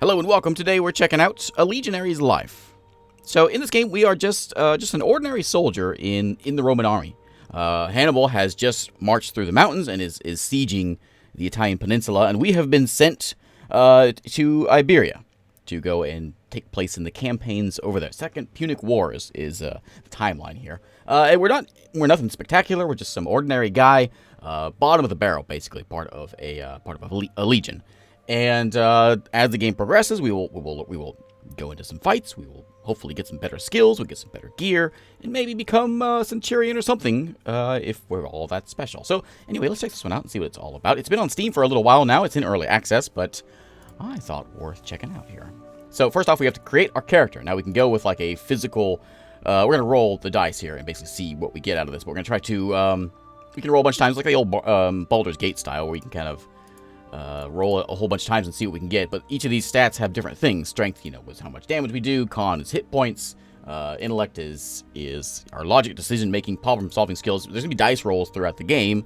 Hello and welcome. Today we're checking out a Legionary's life. So in this game we are just an ordinary soldier in the Roman army. Hannibal has just marched through the mountains and is sieging the Italian peninsula, and we have been sent to Iberia to go and take place in the campaigns over there. Second Punic War is the timeline here. And we're nothing spectacular. We're just some ordinary guy, bottom of the barrel, basically part of a legion. And as the game progresses, we will go into some fights. We will hopefully get some better skills. We'll get some better gear, and maybe become a centurion or something if we're all that special. So anyway, let's check this one out and see what it's all about. It's been on Steam for a little while now. It's in early access, but I thought worth checking out here. So first off, we have to create our character. Now we can go with like a physical. We're gonna roll the dice here and basically see what we get out of this. But we're gonna try to we can roll a bunch of times like the old Baldur's Gate style, where we can kind of roll a whole bunch of times and see what we can get. But each of these stats have different things. Strength, is how much damage we do. Con is hit points. Intellect is our logic, decision making, problem solving skills. There's gonna be dice rolls throughout the game,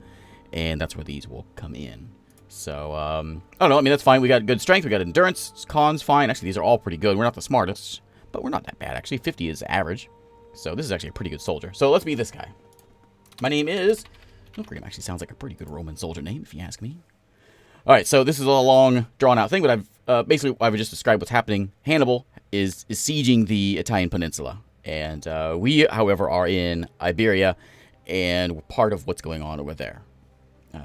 and that's where these will come in. So I don't know. I mean, that's fine. We got good strength. We got endurance. Con's fine. Actually, these are all pretty good. We're not the smartest, but we're not that bad actually. 50 is average. So this is actually a pretty good soldier. So let's be this guy. My name is. Milgram actually sounds like a pretty good Roman soldier name, if you ask me. All right, so this is a long, drawn-out thing, but I've just described what's happening. Hannibal is sieging the Italian peninsula, and we, however, are in Iberia, and we're part of what's going on over there.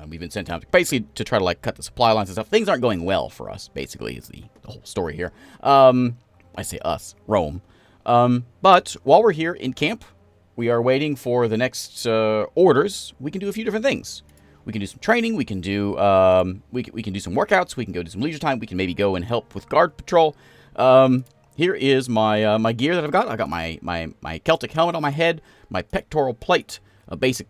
We've been sent down basically to try to cut the supply lines and stuff. Things aren't going well for us, basically, is the whole story here. I say us, Rome. But while we're here in camp, we are waiting for the next orders. We can do a few different things. We can do some training. We can do we can do some workouts. We can go do some leisure time. We can maybe go and help with guard patrol. Here is my my gear that I've got. I got my Celtic helmet on my head, my pectoral plate, a basic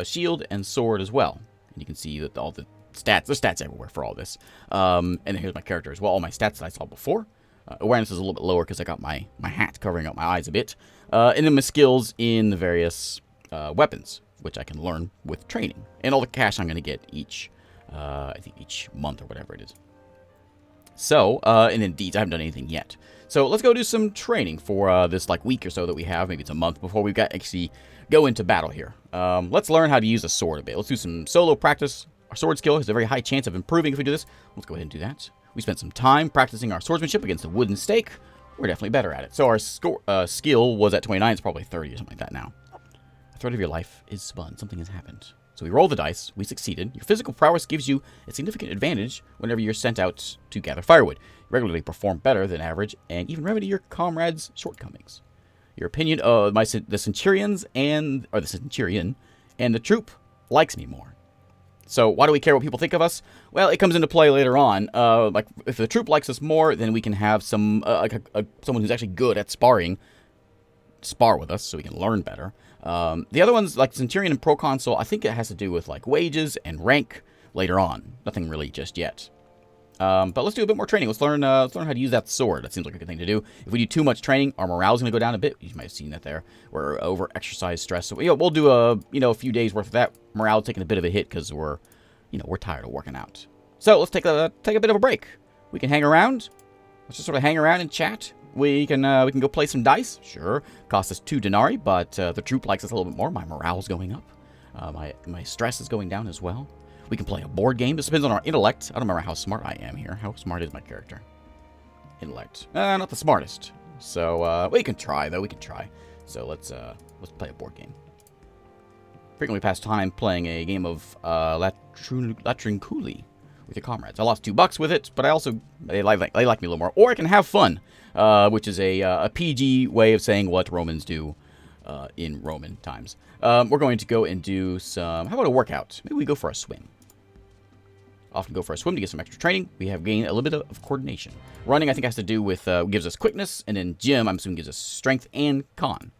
shield, and sword as well. And you can see that all the stats. There's stats everywhere for all this. And then here's my character as well. All my stats that I saw before. Awareness is a little bit lower because I got my hat covering up my eyes a bit. And then my skills in the various weapons, which I can learn with training. And all the cash I'm going to get each, I think each month or whatever it is. So, and indeed, I haven't done anything yet. So let's go do some training for this week or so that we have. Maybe it's a month before we actually go into battle here. Let's learn how to use a sword a bit. Let's do some solo practice. Our sword skill has a very high chance of improving if we do this. Let's go ahead and do that. We spent some time practicing our swordsmanship against a wooden stake. We're definitely better at it. So our skill was at 29. It's probably 30 or something like that now. The thread of your life is spun. Something has happened. So we roll the dice. We succeeded. Your physical prowess gives you a significant advantage whenever you're sent out to gather firewood. You regularly perform better than average and even remedy your comrades' shortcomings. Your opinion of the centurion and the troop likes me more. So why do we care what people think of us? Well, it comes into play later on. If the troop likes us more, then we can have someone who's actually good at sparring spar with us so we can learn better. The other ones, like Centurion and Proconsul, I think it has to do with wages and rank later on. Nothing really just yet. But let's do a bit more training. Let's learn how to use that sword. That seems like a good thing to do. If we do too much training, our morale's going to go down a bit. You might have seen that there. We're over exercise stress. So we'll do a few days worth of that. Morale taking a bit of a hit because we're tired of working out. So let's take a bit of a break. We can hang around. Let's just sort of hang around and chat. We can go play some dice. Sure, cost us 2 denarii, but the troop likes us a little bit more. My morale's going up. My stress is going down as well. We can play a board game. This depends on our intellect. I don't remember how smart I am here. How smart is my character? Intellect. Not the smartest. So we can try though. We can try. So let's play a board game. Frequently pass time playing a game of Latrinculi with your comrades. I lost $2 with it, but they like me a little more. Or I can have fun, which is a PG way of saying what Romans do in Roman times. We're going to go and do some. How about a workout? Maybe we go for a swim. Often go for a swim to get some extra training. We have gained a little bit of coordination. Running, I think, has to do with gives us quickness, and then gym, I'm assuming, gives us strength and con,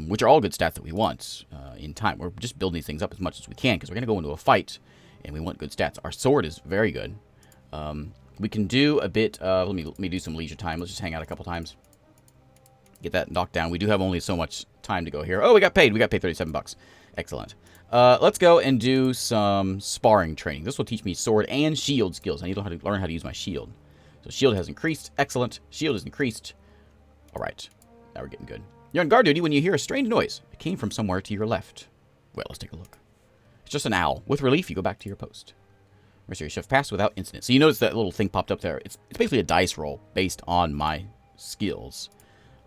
which are all good stats that we want in time. We're just building these things up as much as we can because we're going to go into a fight, and we want good stats. Our sword is very good. We can do a bit. Let me do some leisure time. Let's just hang out a couple times. Get that knocked down. We do have only so much time to go here. Oh, we got paid. We got paid $37. Excellent. Let's go and do some sparring training. This will teach me sword and shield skills. I need to learn how to use my shield. So shield has increased. Excellent. Shield is increased. All right. Now we're getting good. You're on guard duty when you hear a strange noise. It came from somewhere to your left. Well, let's take a look. It's just an owl. With relief, you go back to your post. Mercenary shift passed without incident. So you notice that little thing popped up there. It's basically a dice roll based on my skills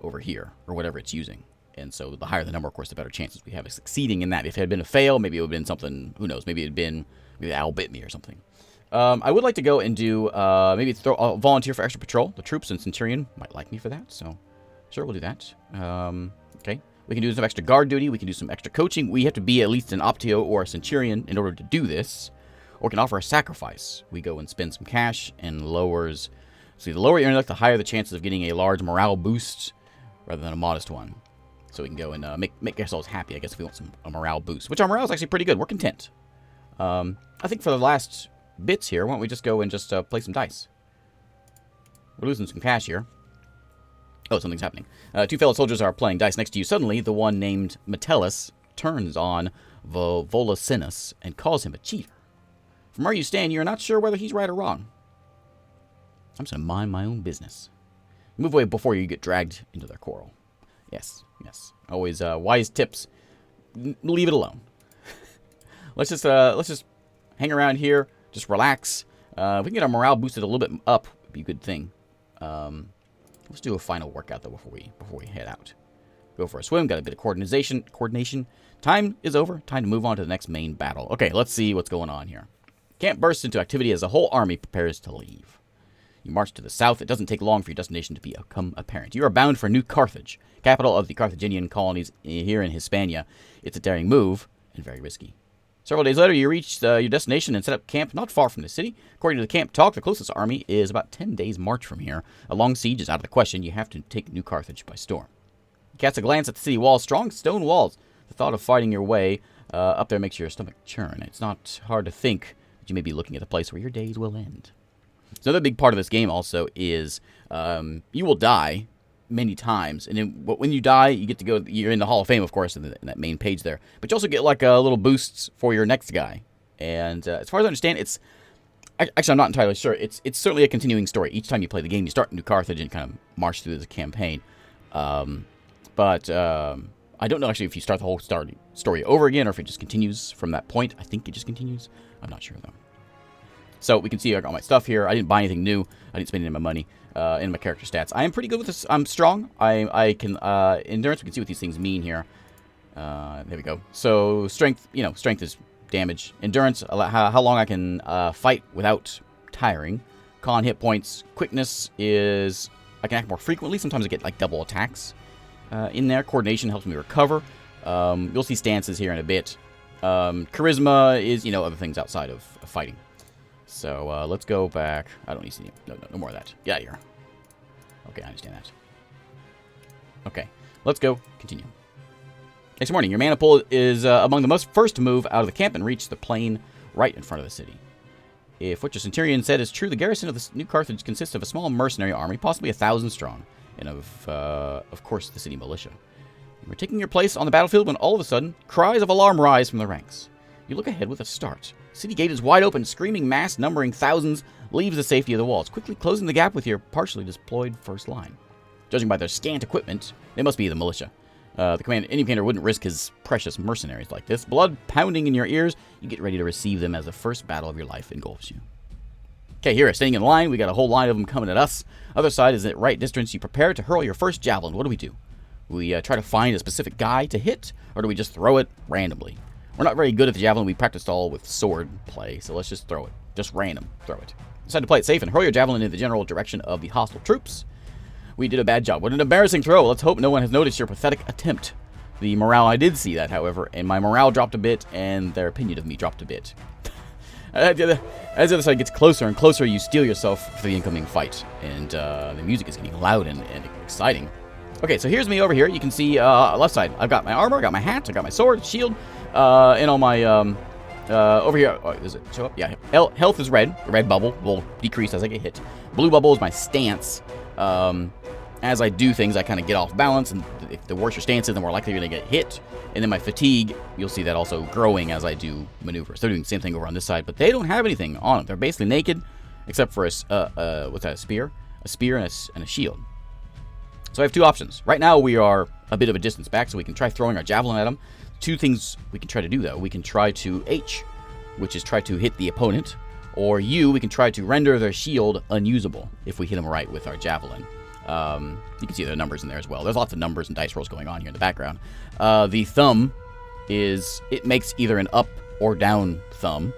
over here, or whatever it's using. And so the higher the number, of course, the better chances we have of succeeding in that. If it had been a fail, maybe it would have been something, who knows, maybe it had been, maybe the owl bit me or something. I would like to go and do, maybe volunteer for extra patrol. The troops and Centurion might like me for that, so sure, we'll do that. Okay. We can do some extra guard duty. We can do some extra coaching. We have to be at least an Optio or a Centurion in order to do this. Or can offer a sacrifice. We go and spend some cash and lowers. See, the lower your intellect, the higher the chances of getting a large morale boost rather than a modest one. So we can go and make ourselves happy, I guess, if we want a morale boost. Which our morale is actually pretty good. We're content. I think for the last bits here, why don't we just go and just play some dice. We're losing some cash here. Oh, something's happening. Two fellow soldiers are playing dice next to you. Suddenly, the one named Metellus turns on Volacinus and calls him a cheater. From where you stand, you're not sure whether he's right or wrong. I'm just going to mind my own business. Move away before you get dragged into their quarrel. Yes, yes. Always wise tips. Leave it alone. Let's just hang around here. Just relax. If we can get our morale boosted a little bit up, it'd be a good thing. Let's do a final workout, though, before we head out. Go for a swim. Got a bit of coordination. Time is over. Time to move on to the next main battle. Okay, let's see what's going on here. Camp bursts into activity as the whole army prepares to leave. You march to the south. It doesn't take long for your destination to become apparent. You are bound for New Carthage, capital of the Carthaginian colonies here in Hispania. It's a daring move and very risky. Several days later, you reach your destination and set up camp not far from the city. According to the camp talk, the closest army is about 10 days' march from here. A long siege is out of the question. You have to take New Carthage by storm. You cast a glance at the city walls, strong stone walls. The thought of fighting your way up there makes your stomach churn. It's not hard to think that you may be looking at the place where your days will end. So another big part of this game also is you will die many times, and then when you die, you get to go. You're in the Hall of Fame, of course, in that main page there. But you also get like little boosts for your next guy. And as far as I understand, it's actually I'm not entirely sure. It's certainly a continuing story. Each time you play the game, you start in New Carthage and kind of march through the campaign. But I don't know actually if you start the whole story over again or if it just continues from that point. I think it just continues. I'm not sure though. So we can see I got my stuff here. I didn't buy anything new. I didn't spend any of my money in my character stats. I am pretty good with this. I'm strong. I can endurance. We can see what these things mean here. There we go. So strength. Strength is damage. Endurance. How long I can fight without tiring. Con hit points. Quickness is I can act more frequently. Sometimes I get like double attacks in there. Coordination helps me recover. You'll see stances here in a bit. Charisma is other things outside of fighting. So, let's go back. I don't need to see no more of that. Get out of here. Okay, I understand that. Okay, let's go. Continue. Next morning, your mana pool is among the most first to move out of the camp and reach the plain right in front of the city. If what your Centurion said is true, the garrison of the New Carthage consists of a small mercenary army, possibly 1,000 strong, and of course, the city militia. You were taking your place on the battlefield when all of a sudden, cries of alarm rise from the ranks. You look ahead with a start. City gate is wide open, screaming mass numbering thousands leaves the safety of the walls, quickly closing the gap with your partially deployed first line. Judging by their scant equipment, they must be the militia. Any commander wouldn't risk his precious mercenaries like this. Blood pounding in your ears, you get ready to receive them as the first battle of your life engulfs you. Okay, here, staying in line, we got a whole line of them coming at us. Other side is at right distance. You prepare to hurl your first javelin. What do? We try to find a specific guy to hit, or do we just throw it randomly? We're not very good at the javelin. We practiced all with sword play, so let's just throw it. Just random. Throw it. Decide to play it safe and hurl your javelin in the general direction of the hostile troops. We did a bad job. What an embarrassing throw. Let's hope no one has noticed your pathetic attempt. The morale, I did see that, however, and my morale dropped a bit, and their opinion of me dropped a bit. As the other side gets closer and closer, you steel yourself for the incoming fight, and the music is getting loud and exciting. Okay, so here's me over here. You can see left side. I've got my armor, I got my hat, I got my sword, shield, and all my over here. Oh, does it show up? Yeah. Health is red. The red bubble will decrease as I get hit. Blue bubble is my stance. As I do things, I kind of get off balance, and if the worse your stance is, the more likely you're going to get hit. And then my fatigue, you'll see that also growing as I do maneuvers. They're doing the same thing over on this side, but they don't have anything on them. They're basically naked, except for what's that, a spear? A spear and a shield. So I have two options. Right now we are a bit of a distance back, so we can try throwing our javelin at him. Two things we can try to do, though. We can try to H, which is try to hit the opponent, or U, we can try to render their shield unusable if we hit them right with our javelin. You can see the numbers in there as well. There's lots of numbers and dice rolls going on here in the background. The thumb it makes either an up or down thumb,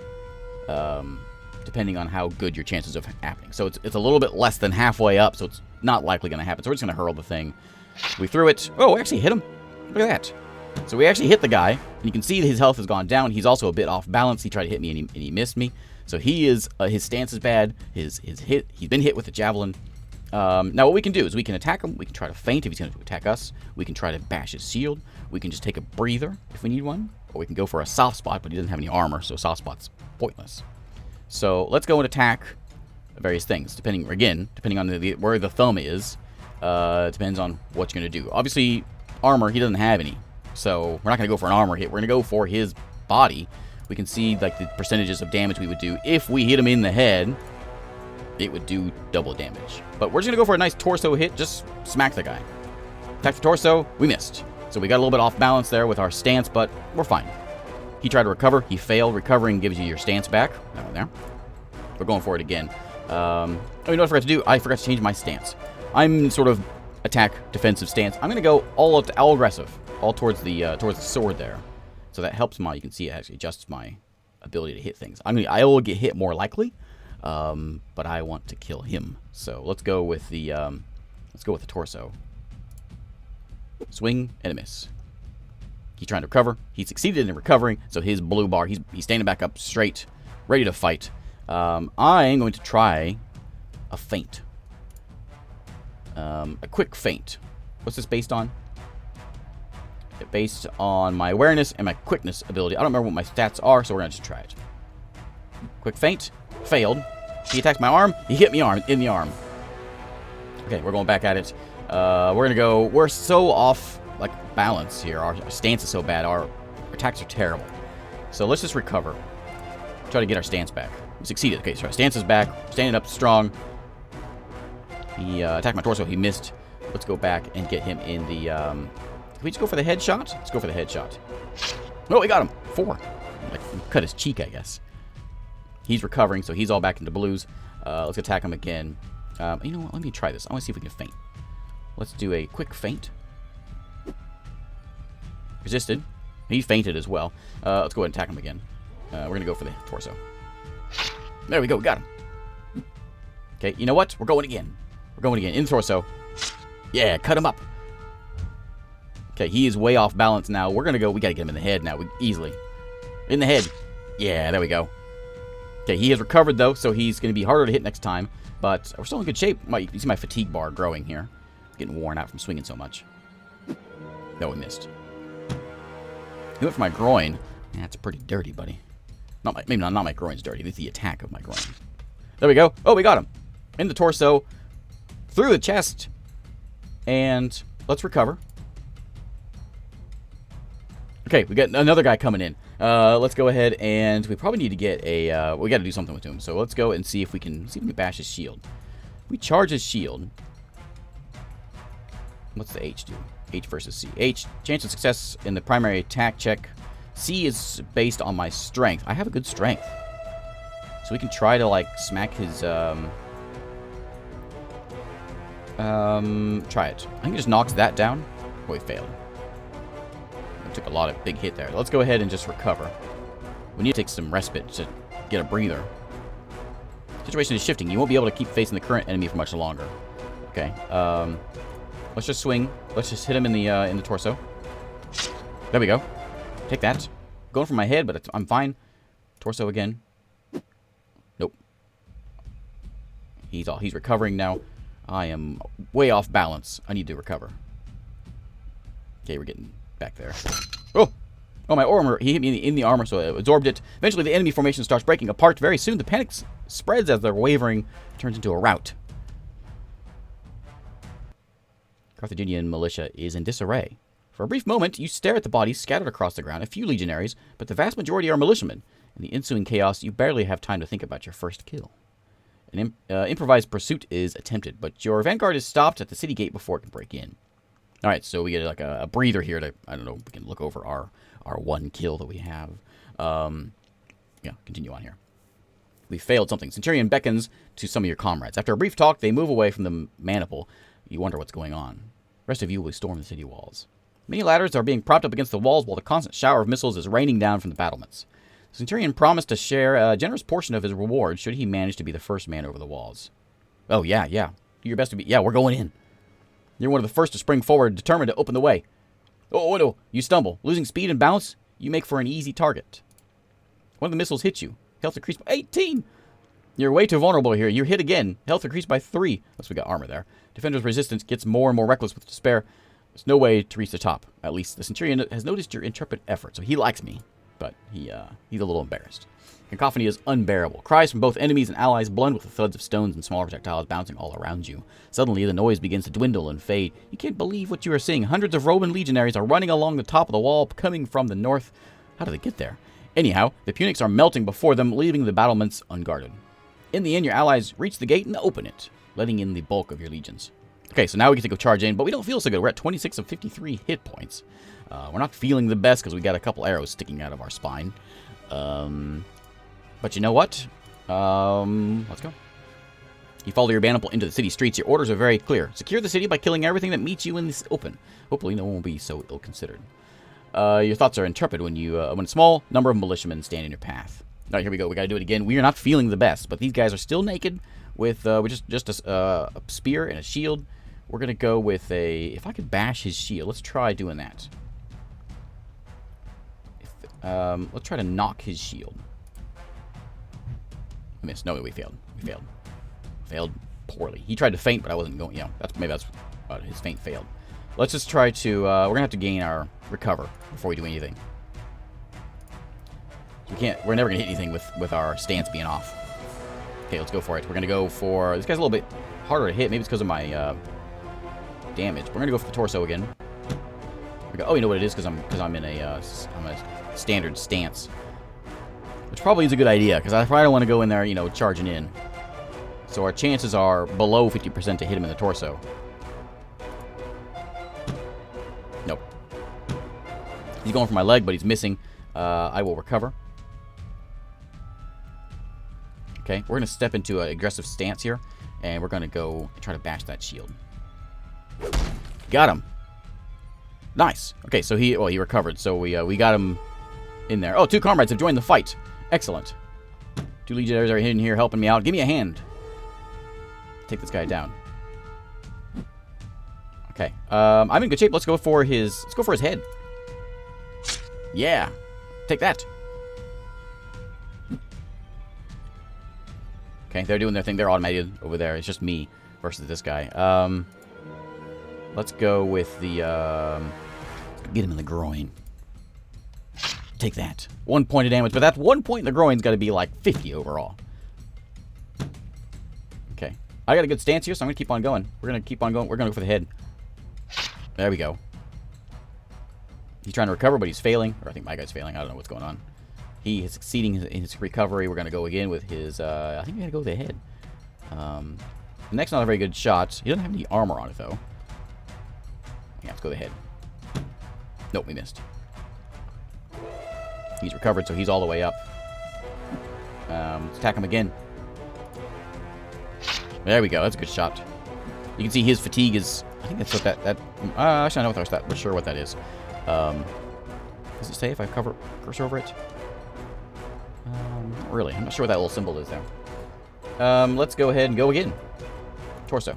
depending on how good your chances of happening. So it's a little bit less than halfway up, so it's not likely going to happen. So we're just going to hurl the thing. We threw it. Oh, we actually hit him. Look at that. So we actually hit the guy, and you can see that his health has gone down. He's also a bit off balance. He tried to hit me, and he missed me. So he is his stance is bad. He's been hit with the javelin. Now what we can do is we can attack him. We can try to feint if he's going to attack us. We can try to bash his shield. We can just take a breather if we need one. Or we can go for a soft spot, but he doesn't have any armor, so soft spot's pointless. So let's go and attack various things, depending on where the thumb is. Depends on what you're going to do. Obviously, armor, he doesn't have any. So we're not going to go for an armor hit. We're going to go for his body. We can see like the percentages of damage we would do. If we hit him in the head, it would do double damage. But we're just going to go for a nice torso hit. Just smack the guy. Attack the torso. We missed. So we got a little bit off balance there with our stance, but we're fine. He tried to recover. He failed. Recovering gives you your stance back. That one there. We're going for it again. Oh, you know what I forgot to do? I forgot to change my stance. I'm sort of attack defensive stance. I'm going to go all aggressive. All towards the sword there. So that helps you can see it actually adjusts my ability to hit things. I will get hit more likely, but I want to kill him. So let's go with the torso. Swing and a miss. He's trying to recover. He succeeded in recovering, so his blue bar, he's standing back up straight, ready to fight. I am going to try a feint. A quick feint. What's this based on? Based on my awareness and my quickness ability. I don't remember what my stats are, so we're going to just try it. Quick feint. Failed. He attacked my arm. He hit me in the arm. Okay, we're going back at it. We're going to go... We're so off, balance here. Our stance is so bad. Our attacks are terrible. So let's just recover. Try to get our stance back. We succeeded. Okay, so our stance is back. Standing up strong. He attacked my torso. He missed. Let's go back and get him in the... Can we just go for the headshot? Let's go for the headshot. Oh, we got him. 4. Cut his cheek, I guess. He's recovering, so he's all back into blues. Let's attack him again. You know what? Let me try this. I want to see if we can feint. Let's do a quick feint. Resisted. He feinted as well. Let's go ahead and attack him again. We're going to go for the torso. There we go. We got him. Okay, you know what? We're going again. We're going again. In the torso. Yeah, cut him up. Okay, he is way off balance now. We're going to go. We got to get him in the head now. Easily. In the head. Yeah, there we go. Okay, he has recovered, though, so he's going to be harder to hit next time. But we're still in good shape. You see my fatigue bar growing here. Getting worn out from swinging so much. No, we missed. He went for my groin. Yeah, that's pretty dirty, buddy. Maybe not my groin's dirty. It's the attack of my groin. There we go. Oh, we got him. In the torso. Through the chest. And let's recover. Okay, we got another guy coming in. Let's go ahead and we probably need to get a... we got to do something with him. So let's go and see if we can bash his shield. We charge his shield. What's the H do? H versus C. H, chance of success in the primary attack check. C is based on my strength. I have a good strength. So we can try to, smack his, try it. I think it just knocks that down. Oh, we failed. Took a lot of big hit there. Let's go ahead and just recover. We need to take some respite to get a breather. Situation is shifting. You won't be able to keep facing the current enemy for much longer. Okay. Let's just swing. Let's just hit him in the torso. There we go. Take that. Going for my head, but I'm fine. Torso again. Nope. He's recovering now. I am way off balance. I need to recover. Okay, we're getting back there. Oh, my armor. He hit me in the armor, so it absorbed it. Eventually, the enemy formation starts breaking apart. Very soon, the panic spreads as their wavering turns into a rout. Carthaginian militia is in disarray. For a brief moment, you stare at the bodies scattered across the ground, a few legionaries, but the vast majority are militiamen. In the ensuing chaos, you barely have time to think about your first kill. An improvised pursuit is attempted, but your vanguard is stopped at the city gate before it can break in. All right, so we get like a breather here to, I don't know, we can look over our one kill that we have. Yeah, continue on here. We failed something. Centurion beckons to some of your comrades. After a brief talk, they move away from the maniple. You wonder what's going on. The rest of you will storm the city walls. Many ladders are being propped up against the walls while the constant shower of missiles is raining down from the battlements. The Centurion promised to share a generous portion of his reward should he manage to be the first man over the walls. Oh, yeah. Do your best to be... Yeah, we're going in. You're one of the first to spring forward, determined to open the way. Oh, no. You stumble. Losing speed and bounce, you make for an easy target. One of the missiles hits you. Health decreased by 18. You're way too vulnerable here. You're hit again. Health increased by 3. Unless we got armor there. Defender's resistance gets more and more reckless with despair. There's no way to reach the top. At least the Centurion has noticed your intrepid effort, so he likes me. But he's a little embarrassed. Cacophony is unbearable. Cries from both enemies and allies blend with the thuds of stones and smaller projectiles bouncing all around you. Suddenly, the noise begins to dwindle and fade. You can't believe what you are seeing. Hundreds of Roman legionaries are running along the top of the wall, coming from the north. How did they get there? Anyhow, the Punics are melting before them, leaving the battlements unguarded. In the end, your allies reach the gate and open it, letting in the bulk of your legions. Okay, so now we get to go charge in, but we don't feel so good. We're at 26 of 53 hit points. We're not feeling the best because we got a couple arrows sticking out of our spine. But you know what? Let's go. You follow your maniple into the city streets. Your orders are very clear. Secure the city by killing everything that meets you in this open. Hopefully no one will be so ill-considered. Your thoughts are intrepid when a small number of militiamen stand in your path. All right, here we go. We got to do it again. We are not feeling the best, but these guys are still naked with just a spear and a shield. We're going to go with a... If I could bash his shield, let's try doing that. Let's try to knock his shield. I missed. No, we failed. Failed poorly. He tried to feint, but I wasn't going... Yeah, maybe that's his feint failed. Let's just try to... we're going to have to gain our recover before we do anything. We're never going to hit anything with our stance being off. Okay, let's go for it. We're going to go for... This guy's a little bit harder to hit. Maybe it's because of my damage. We're going to go for the torso again. Oh, you know what it is? Because I'm in a standard stance. Which probably is a good idea, because I probably don't want to go in there, charging in. So our chances are below 50% to hit him in the torso. Nope. He's going for my leg, but he's missing. I will recover. Okay, we're going to step into an aggressive stance here, and we're going to go try to bash that shield. Got him. Nice. Okay, so he recovered, so we got him in there. Oh, 2 comrades have joined the fight. Excellent. 2 legionaries are hidden here helping me out. Give me a hand. Take this guy down. Okay, I'm in good shape. Let's go for his head. Yeah. Take that. Okay, they're doing their thing. They're automated over there. It's just me versus this guy. Let's go with the... get him in the groin. Take that. 1 point of damage, but that 1 point in the groin's got to be like 50 overall. Okay. I got a good stance here, so I'm going to keep on going. We're going to keep on going. We're going to go for the head. There we go. He's trying to recover, but he's failing. Or I think my guy's failing. I don't know what's going on. He is succeeding in his recovery. We're going to go again with his... I think we got to go with the head. The neck's not a very good shot. He doesn't have any armor on it, though. Yeah, let's go with the head. Nope, we missed. He's recovered, so he's all the way up. Let's attack him again. There we go. That's a good shot. You can see his fatigue is... I think that's what that actually, I know what that... We're sure what that is. Does it say if I cursor over it? Not really. I'm not sure what that little symbol is there. Let's go ahead and go again. Torso.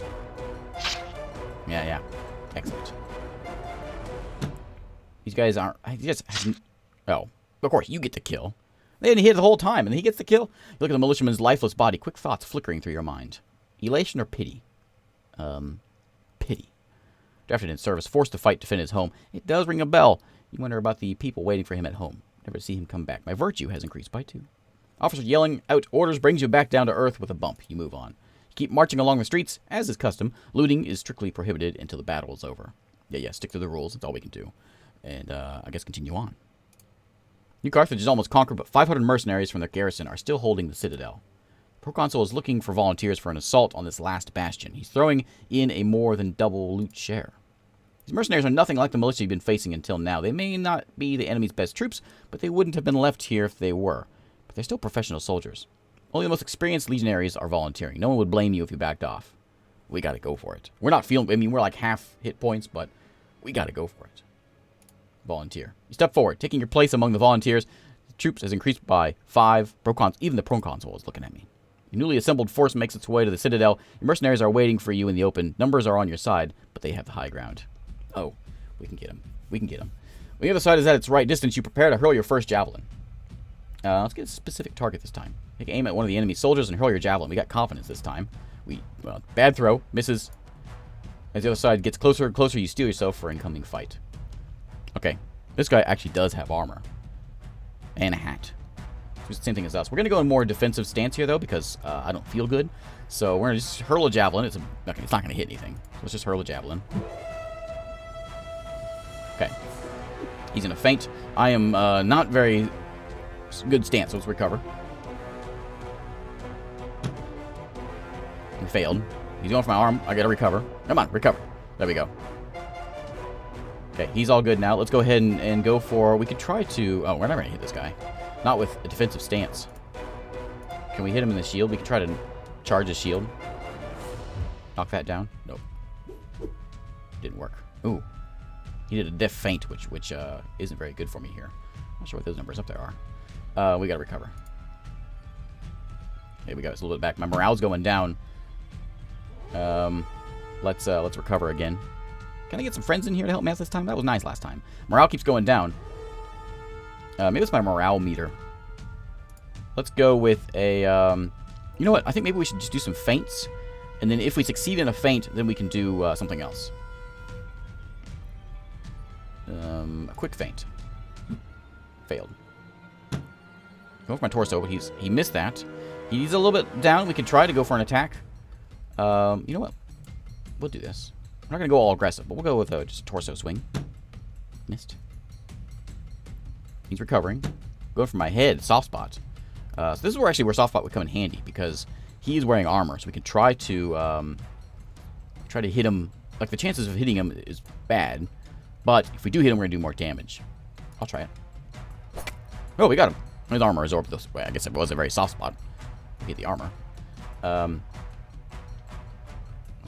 Yeah. Excellent. These guys aren't... Oh. Of course, you get the kill. They didn't hit the whole time, and he gets the kill. You look at the militiaman's lifeless body. Quick thoughts flickering through your mind. Elation or pity? Pity. Drafted in service, forced to fight to defend his home. It does ring a bell. You wonder about the people waiting for him at home. Never see him come back. My virtue has increased by 2. Officer yelling out orders brings you back down to earth with a bump. You move on. You keep marching along the streets. As is custom, looting is strictly prohibited until the battle is over. Yeah, stick to the rules. That's all we can do. And, I guess continue on. New Carthage is almost conquered, but 500 mercenaries from their garrison are still holding the citadel. Proconsul is looking for volunteers for an assault on this last bastion. He's throwing in a more than double loot share. These mercenaries are nothing like the militia you've been facing until now. They may not be the enemy's best troops, but they wouldn't have been left here if they were. But they're still professional soldiers. Only the most experienced legionaries are volunteering. No one would blame you if you backed off. We gotta go for it. We're not feeling... I mean, we're like half hit points, but we gotta go for it. Volunteer. You step forward, taking your place among the volunteers. The troops has increased by 5. Even the proconsul is looking at me. Your newly assembled force makes its way to the citadel. Your mercenaries are waiting for you in the open. Numbers are on your side, but they have the high ground. Oh, we can get him. We can get him. When the other side is at its right distance, you prepare to hurl your first javelin. Let's get a specific target this time. Take aim at one of the enemy soldiers and hurl your javelin. We got confidence this time. Bad throw. Misses. As the other side gets closer and closer, you steel yourself for incoming fight. Okay. This guy actually does have armor. And a hat. It's the same thing as us. We're going to go in more defensive stance here, though, because I don't feel good. So we're going to just hurl a javelin. It's not going to hit anything. So let's just hurl a javelin. Okay. He's in a feint. I am not very good stance, so let's recover. He failed. He's going for my arm. I got to recover. Come on, recover. There we go. Okay, he's all good now. Let's go ahead and go for... We could try to... Oh, we're never going to hit this guy. Not with a defensive stance. Can we hit him in the shield? We can try to charge his shield. Knock that down. Nope. Didn't work. Ooh. He did a def feint, which isn't very good for me here. Not sure what those numbers up there are. We got to recover. Okay, we got us a little bit back. My morale's going down. Let's recover again. Can I get some friends in here to help me out this time? That was nice last time. Morale keeps going down. Maybe it's my morale meter. Let's go with a... you know what? I think maybe we should just do some feints. And then if we succeed in a feint, then we can do something else. A quick feint. Failed. Go for my torso, but he missed that. He's a little bit down. We can try to go for an attack. You know what? We'll do this. We're not going to go all aggressive, but we'll go with just a torso swing. Missed. He's recovering. Going for my head, soft spot. So this is where soft spot would come in handy, because he's wearing armor, so we can try to hit him. Like, the chances of hitting him is bad, but if we do hit him, we're going to do more damage. I'll try it. Oh, we got him. His armor absorbed this way. I guess it was a very soft spot. We hit the armor. Let's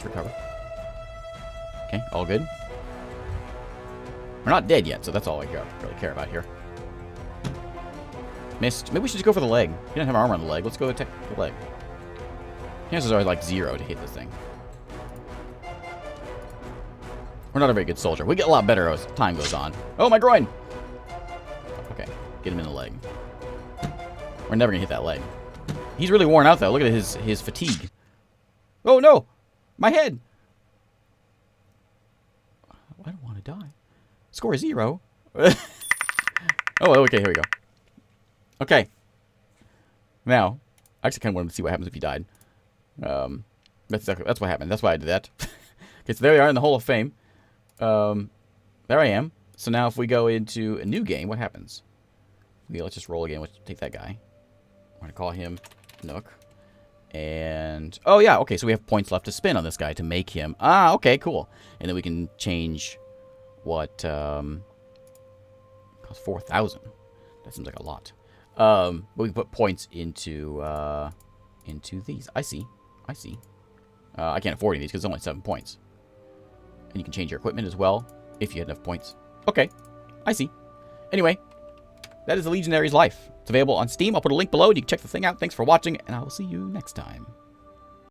recover. Okay, all good. We're not dead yet, so that's all I really care about here. Missed. Maybe we should just go for the leg. He doesn't have armor on the leg. Let's go attack the leg. Chances are like 0 to hit this thing. We're not a very good soldier. We get a lot better as time goes on. Oh, my groin! Okay, get him in the leg. We're never going to hit that leg. He's really worn out, though. Look at his fatigue. Oh, no! My head! I don't want to die. Score 0. Oh, okay, here we go. Okay. Now, I actually kind of wanted to see what happens if you died. That's what happened. That's why I did that. Okay, so there we are in the Hall of Fame. There I am. So now if we go into a new game, what happens? Okay, let's just roll again. Let's take that guy. We're going to call him Nook. And, oh yeah, okay, so we have points left to spend on this guy to make him. Ah, okay, cool. And then we can change what, costs 4,000. That seems like a lot. But we can put points into these. I see. I can't afford any of these because it's only 7 points. And you can change your equipment as well if you had enough points. Okay, I see. Anyway, that is the Legionary's life. It's available on Steam. I'll put a link below and you can check the thing out. Thanks for watching, and I will see you next time.